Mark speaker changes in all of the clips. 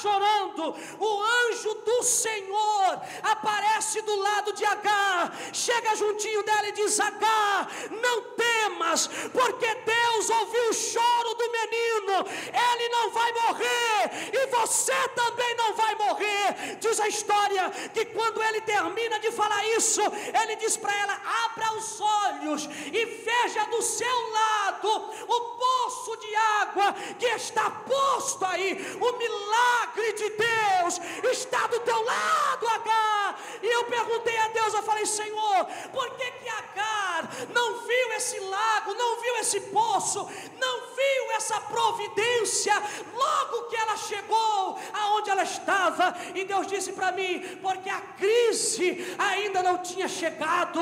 Speaker 1: chorando, o anjo do Senhor aparece do lado de Agar, chega juntinho dela e diz: Agar, não temas, porque Deus ouviu o choro do menino, ele não vai morrer, e você também não vai morrer. Diz a história que quando ele termina de falar isso, ele diz para ela: abra os olhos e veja do seu lado o poço de água que está posto aí. O milagre de Deus está do teu lado, Agar. E eu perguntei a Deus, eu falei: Senhor, por que Agar não viu esse lago, não viu esse poço, não viu essa providência logo que ela chegou aonde ela estava? E Deus disse para mim: porque a crise ainda não tinha chegado.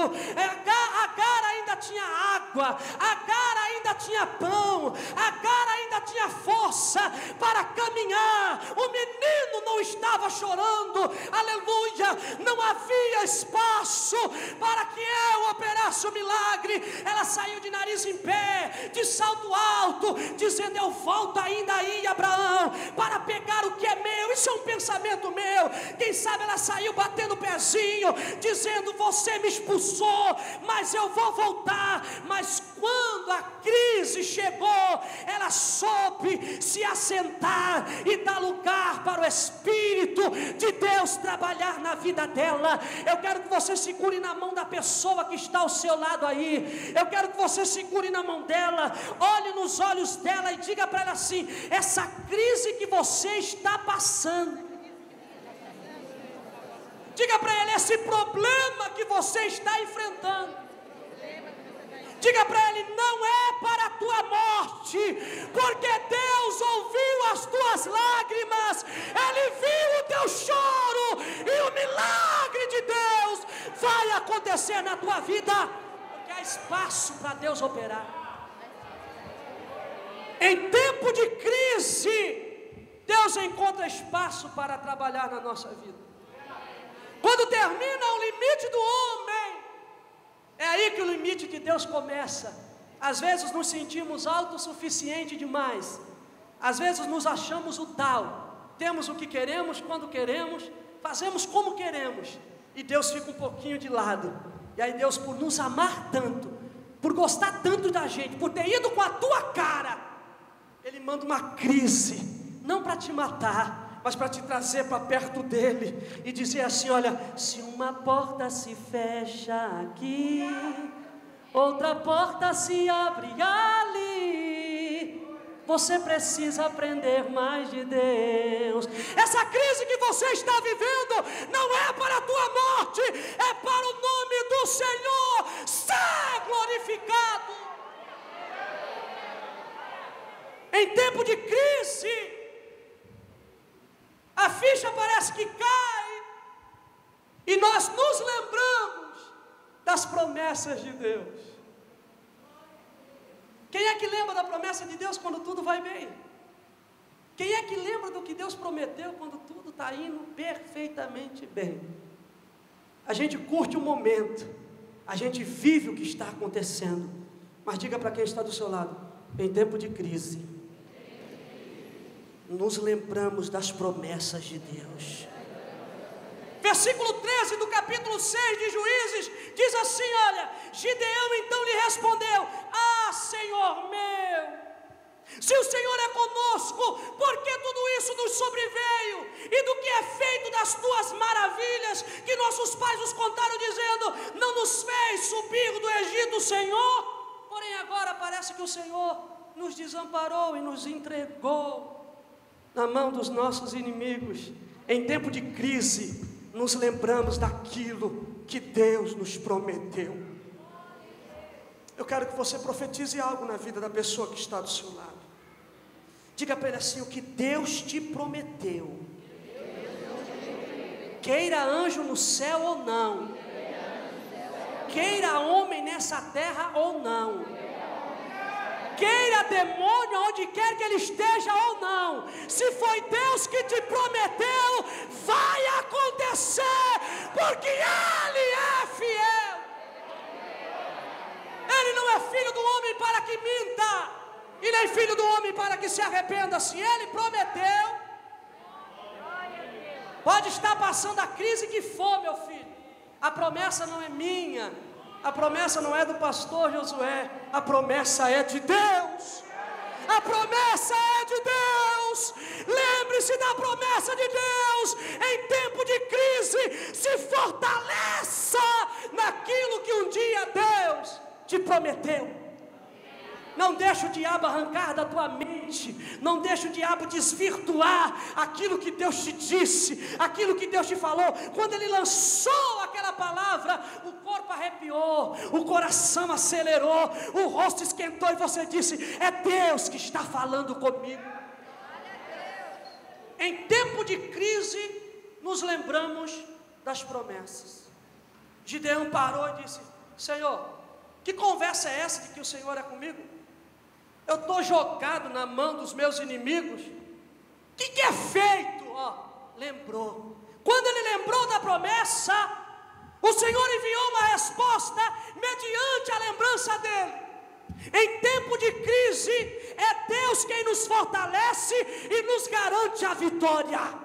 Speaker 1: Agar ainda tinha água, Agar ainda tinha pão, Agar ainda tinha força para caminhar. O menino não estava chorando, aleluia, não havia espaço para que eu operasse o milagre. Ela saiu de nariz em pé, de salto alto, dizendo: eu volto ainda aí, Abraão, para pegar o que é meu. Isso é um pensamento meu. Quem sabe ela saiu batendo o pezinho, dizendo: você me expulsou, mas eu vou voltar. Mas quando a crise chegou, ela soube se assentar e dar lugar para o Espírito de Deus trabalhar na vida dela. Eu quero que você segure na mão da pessoa que está ao seu lado aí. Eu quero que você segure na mão dela, olhe nos olhos dela e diga para ela assim: essa crise que você está passando, diga para ele, esse problema que você está enfrentando, diga para ele, não é para a tua morte, porque Deus ouviu as tuas lágrimas, Ele viu o teu choro, e o milagre de Deus vai acontecer na tua vida, porque há espaço para Deus operar. Em tempo de crise, Deus encontra espaço para trabalhar na nossa vida. Quando termina o limite do homem, é aí que o limite de Deus começa. Às vezes nos sentimos autossuficientes demais, às vezes nos achamos o tal, temos o que queremos, quando queremos, fazemos como queremos, e Deus fica um pouquinho de lado. E aí Deus, por nos amar tanto, por gostar tanto da gente, por ter ido com a tua cara, Ele manda uma crise, não para te matar, mas para te trazer para perto dele e dizer assim: olha, se uma porta se fecha aqui, outra porta se abre ali, você precisa aprender mais de Deus. Essa crise que você está vivendo não é para a tua morte, é para o nome do Senhor ser glorificado. Em tempo de crise, a ficha parece que cai, e nós nos lembramos das promessas de Deus. Quem é que lembra da promessa de Deus quando tudo vai bem? Quem é que lembra do que Deus prometeu quando tudo está indo perfeitamente bem? A gente curte o momento, a gente vive o que está acontecendo, mas diga para quem está do seu lado: em tempo de crise, nos lembramos das promessas de Deus. Versículo 13 do capítulo 6 de Juízes diz assim: olha, Gideão então lhe respondeu: ah, Senhor meu, se o Senhor é conosco, por que tudo isso nos sobreveio? E do que é feito das tuas maravilhas, que nossos pais nos contaram, dizendo: não nos fez subir do Egito o Senhor? Porém agora parece que o Senhor nos desamparou e nos entregou na mão dos nossos inimigos. Em tempo de crise, nos lembramos daquilo que Deus nos prometeu. Eu quero que você profetize algo na vida da pessoa que está do seu lado. Diga para ele assim: o que Deus te prometeu, queira anjo no céu ou não, queira homem nessa terra ou não, queira demônio onde quer que ele esteja ou não, se foi Deus que te prometeu, vai acontecer, porque Ele é fiel. Ele não é filho do homem para que minta, e nem filho do homem para que se arrependa. Se Ele prometeu, Pode estar passando a crise que for, meu filho. A promessa não é minha. A promessa não é do pastor Josué. A promessa é de Deus. A promessa é de Deus. Lembre-se da promessa de Deus. Em tempo de crise, se fortaleça naquilo que um dia Deus te prometeu. Não deixe o diabo arrancar da tua mente. Não deixe o diabo desvirtuar aquilo que Deus te disse, aquilo que Deus te falou. Quando ele lançou aquela palavra, o corpo arrepiou, o coração acelerou, o rosto esquentou e você disse: é Deus que está falando comigo. Em tempo de crise, nos lembramos das promessas. Gideão parou e disse: Senhor, que conversa é essa de que o Senhor é comigo? Eu estou jogado na mão dos meus inimigos. O que é feito? Lembrou. Quando ele lembrou da promessa, o Senhor enviou uma resposta mediante a lembrança dele. Em tempo de crise, é Deus quem nos fortalece e nos garante a vitória.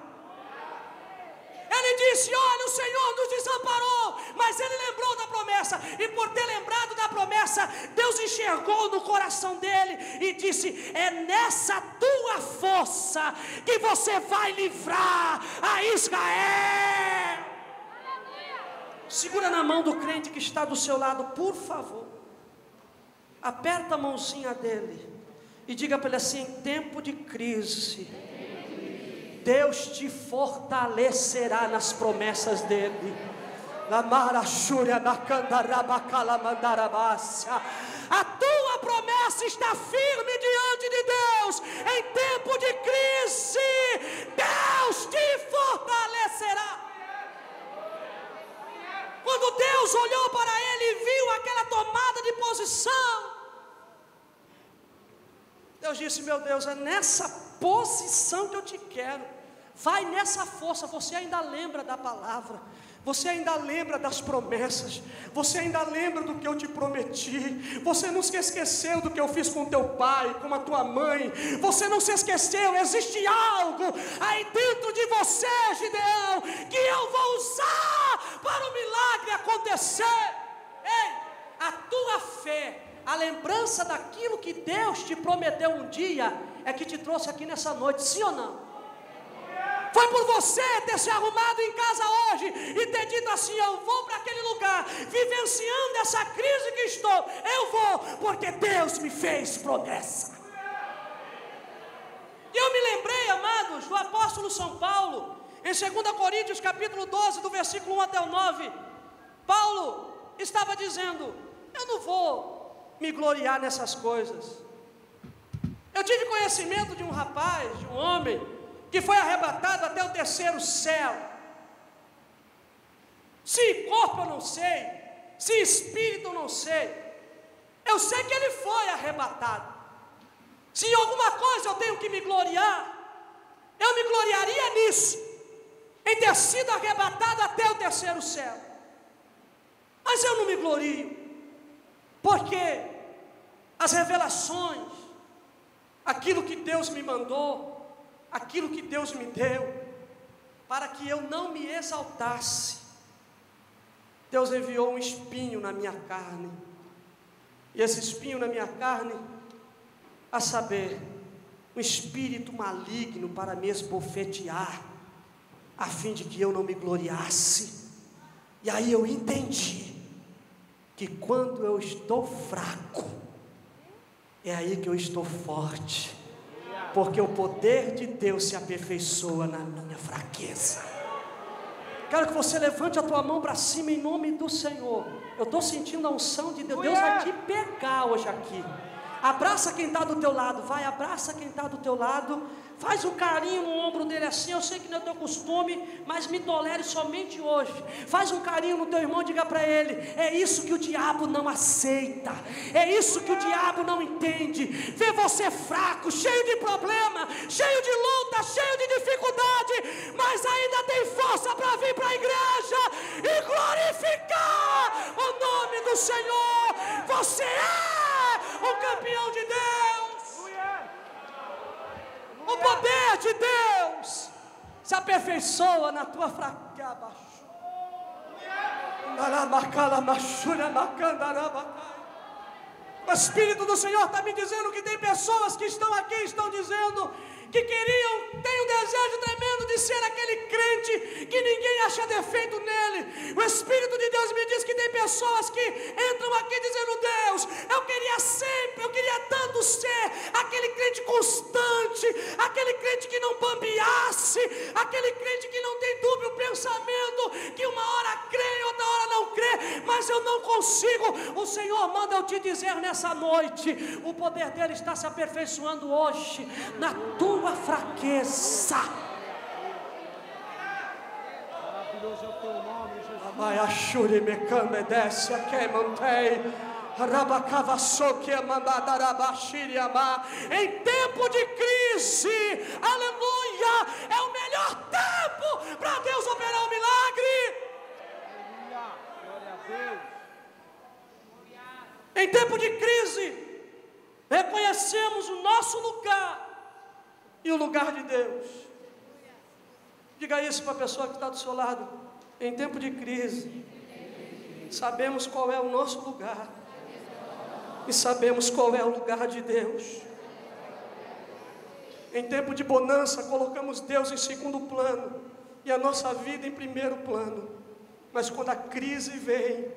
Speaker 1: Ele disse: olha, o Senhor nos desamparou, mas ele lembrou da promessa, e por ter lembrado da promessa, Deus enxergou no coração dele e disse: é nessa tua força que você vai livrar a Israel. Segura na mão do crente que está do seu lado, por favor. Aperta a mãozinha dele e diga para ele assim: em tempo de crise, Deus te fortalecerá nas promessas dele. A tua promessa está firme diante de Deus. Em tempo de crise, Deus te fortalecerá. Quando Deus olhou para ele e viu aquela tomada de posição, Deus disse: meu Deus, é nessa posição que eu te quero. Vai nessa força. Você ainda lembra da palavra, você ainda lembra das promessas, você ainda lembra do que eu te prometi. Você não se esqueceu do que eu fiz com teu pai, com a tua mãe. Você não se esqueceu. Existe algo aí dentro de você, Gideão, que eu vou usar para o milagre acontecer. Ei, a tua fé, a lembrança daquilo que Deus te prometeu um dia, é que te trouxe aqui nessa noite, sim ou não? Foi por você ter se arrumado em casa hoje e ter dito assim: eu vou para aquele lugar, vivenciando essa crise que estou, eu vou, porque Deus me fez promessa. E eu me lembrei, amados, do apóstolo São Paulo, em 2 Coríntios capítulo 12, do versículo 1 até o 9. Paulo estava dizendo: eu não vou me gloriar nessas coisas. Eu tive conhecimento de um rapaz, de um homem, que foi arrebatado até o 3º céu. Se corpo eu não sei, se espírito eu não sei, eu sei que ele foi arrebatado. Se em alguma coisa eu tenho que me gloriar, eu me gloriaria nisso, em ter sido arrebatado até o 3º céu. Mas eu não me glorio, porque as revelações, aquilo que Deus me mandou, aquilo que Deus me deu, para que eu não me exaltasse, Deus enviou um espinho na minha carne. E esse espinho na minha carne, a saber, um espírito maligno para me esbofetear, a fim de que eu não me gloriasse. E aí eu entendi que quando eu estou fraco, é aí que eu estou forte, porque o poder de Deus se aperfeiçoa na minha fraqueza. Quero que você levante a tua mão para cima em nome do Senhor. Eu estou sentindo a unção de Deus. Deus vai te pegar hoje aqui. Abraça quem está do teu lado. Vai, abraça quem está do teu lado. Faz um carinho no ombro dele assim. Eu sei que não é teu costume, mas me tolere somente hoje. Faz um carinho no teu irmão e diga para ele: é isso que o diabo não aceita, é isso que o diabo não entende. Vê você fraco, cheio de problema, cheio de luta, cheio de dificuldade, mas ainda tem força para vir para a igreja e glorificar o nome do Senhor. Você é o campeão de Deus. O poder de Deus se aperfeiçoa na tua fraqueza. O Espírito do Senhor está me dizendo que tem pessoas que estão aqui, estão dizendo que têm um desejo tremendo de ser aquele crente que ninguém acha defeito nele. O Espírito de Deus me diz que tem pessoas que entram aqui dizendo: Deus, eu queria tanto ser aquele crente constante, aquele crente que não bambeasse, aquele crente que não tem dúbio pensamento, que uma hora crê, outra hora não crê, mas eu não consigo. O Senhor manda eu te dizer nessa noite: o poder dele está se aperfeiçoando hoje na tua fraqueza.
Speaker 2: Maravilhoso é o teu nome, Jesus.
Speaker 1: Em tempo de crise, aleluia, é o melhor tempo para Deus operar um milagre.
Speaker 2: Glória a Deus.
Speaker 1: Em tempo de crise, reconhecemos o nosso lugar e o lugar de Deus. Diga isso para a pessoa que está do seu lado. Em tempo de crise, sabemos qual é o nosso lugar e sabemos qual é o lugar de Deus. Em tempo de bonança, colocamos Deus em segundo plano e a nossa vida em primeiro plano. Mas quando a crise vem,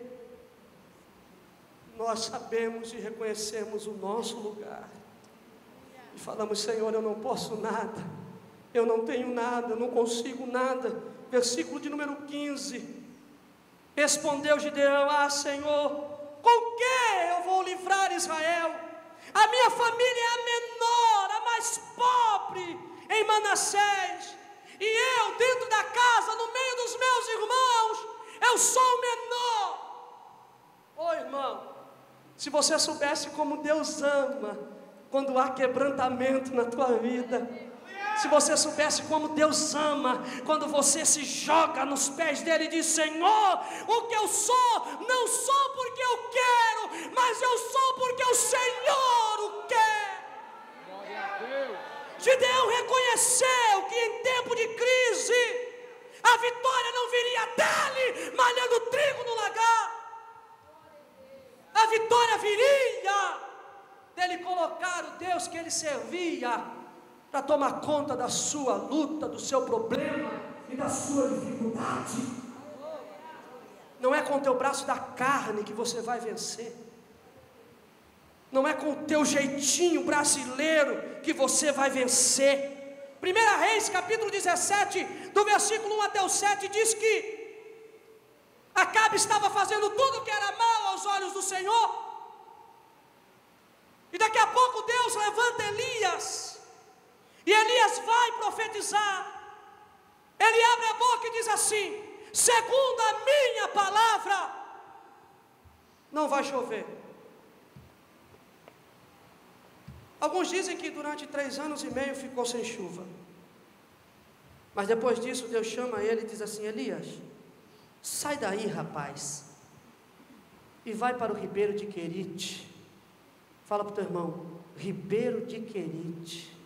Speaker 1: nós sabemos e reconhecemos o nosso lugar e falamos: Senhor, eu não posso nada, eu não tenho nada, eu não consigo nada. Versículo de número 15. Respondeu Gideão: ah, Senhor, com que eu vou livrar Israel? A minha família é a menor, a mais pobre em Manassés, e eu dentro da casa, no meio dos meus irmãos, eu sou o menor. Irmão, se você soubesse como Deus ama quando há quebrantamento na tua vida, se você soubesse como Deus ama quando você se joga nos pés dele e diz: Senhor, o que eu sou, não sou porque eu quero, mas eu sou porque o Senhor o quer.
Speaker 2: Glória a Deus.
Speaker 1: Gideão reconheceu que em tempo de crise a vitória não viria dele malhando trigo no lagar. A vitória viria dele colocar o Deus que ele servia para tomar conta da sua luta, do seu problema e da sua dificuldade. Não é com o teu braço da carne que você vai vencer. Não é com o teu jeitinho brasileiro que você vai vencer. 1 Reis, capítulo 17, do versículo 1 até o 7, diz que Acabe estava fazendo tudo que era mal aos olhos do Senhor. E daqui a pouco Deus levanta Elias. E Elias vai profetizar. Ele abre a boca e diz assim: segundo a minha palavra, não vai chover. Alguns dizem que durante 3 anos e meio ficou sem chuva. Mas depois disso Deus chama ele e diz assim: Elias, sai daí, rapaz, e vai para o ribeiro de Querite. Fala para o teu irmão: ribeiro de Querite.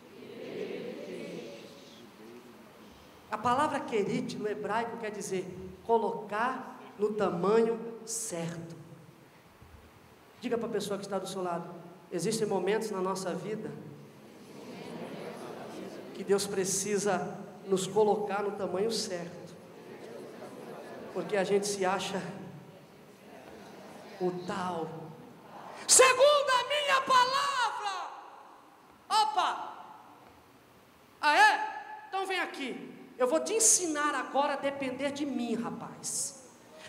Speaker 1: A palavra Querite no hebraico quer dizer colocar no tamanho certo. Diga para a pessoa que está do seu lado: existem momentos na nossa vida que Deus precisa nos colocar no tamanho certo, porque a gente se acha o tal. Segundo a minha palavra. Opa! Ah é? Então vem aqui. Eu vou te ensinar agora a depender de mim, rapaz.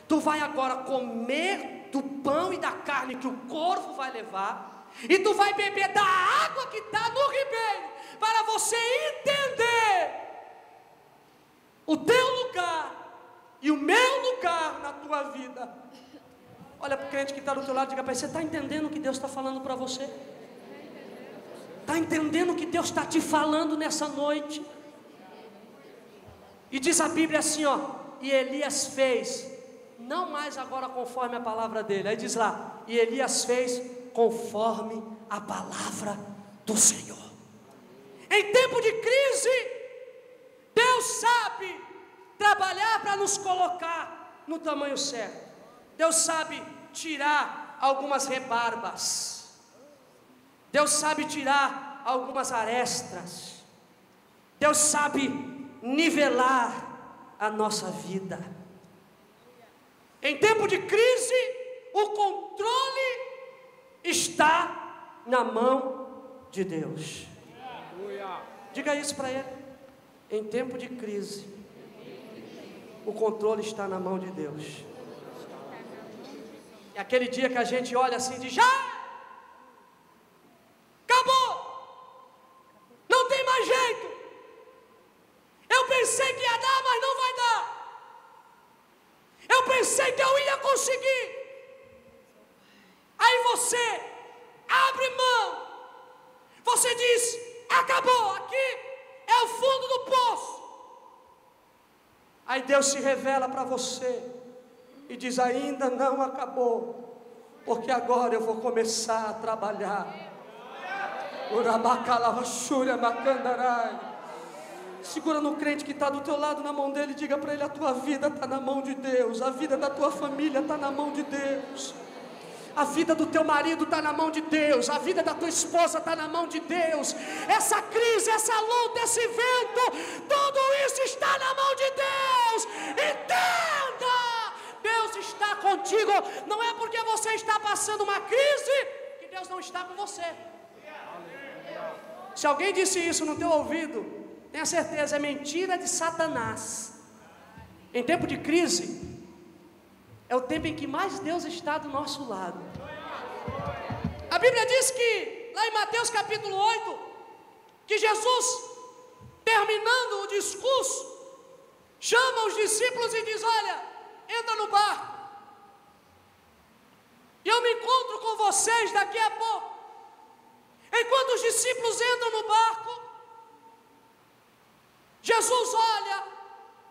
Speaker 1: Tu vai agora comer do pão e da carne que o corvo vai levar, e tu vai beber da água que está no ribeiro, para você entender o teu lugar e o meu lugar na tua vida. Olha para o crente que está do teu lado e diga para ele: você está entendendo o que Deus está falando para você? Está entendendo o que Deus está te falando nessa noite? E diz a Bíblia assim, ó: e Elias fez, não mais agora conforme a palavra dele. Aí diz lá: e Elias fez conforme a palavra do Senhor. Em tempo de crise, Deus sabe sabe trabalhar para nos colocar no tamanho certo. Deus sabe tirar algumas rebarbas. Deus sabe tirar algumas arestas. Deus sabe nivelar a nossa vida. Em tempo de crise, o controle está na mão de Deus. Diga isso para ele. Em tempo de crise, o controle está na mão de Deus. É aquele dia que a gente olha assim e diz: já acabou, não tem mais jeito. Eu pensei que ia dar, mas não vai dar. Eu pensei que eu ia conseguir. Aí você abre mão, você diz: acabou, aqui é o fundo do poço. Aí Deus se revela para você e diz: ainda não acabou, porque agora eu vou começar a trabalhar. Segura no crente que está do teu lado, na mão dele, e diga para ele: a tua vida está na mão de Deus, a vida da tua família está na mão de Deus, a vida do teu marido está na mão de Deus, a vida da tua esposa está na mão de Deus. Essa crise, essa luta, esse vento, tudo isso está na mão de Deus. Entenda, Deus está contigo. Não é porque você está passando uma crise que Deus não está com você. Se alguém disse isso no teu ouvido, tenha certeza, é mentira de Satanás. Em tempo de crise, é o tempo em que mais Deus está do nosso lado. A Bíblia diz que, lá em Mateus capítulo 8, que Jesus, terminando o discurso, chama os discípulos e diz: olha, entra no barco, e eu me encontro com vocês daqui a pouco. Enquanto os discípulos entram no barco, Jesus olha,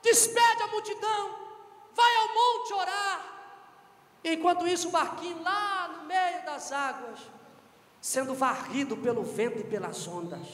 Speaker 1: despede a multidão, vai ao monte orar. Enquanto isso, o barquinho lá no meio das águas, sendo varrido pelo vento e pelas ondas.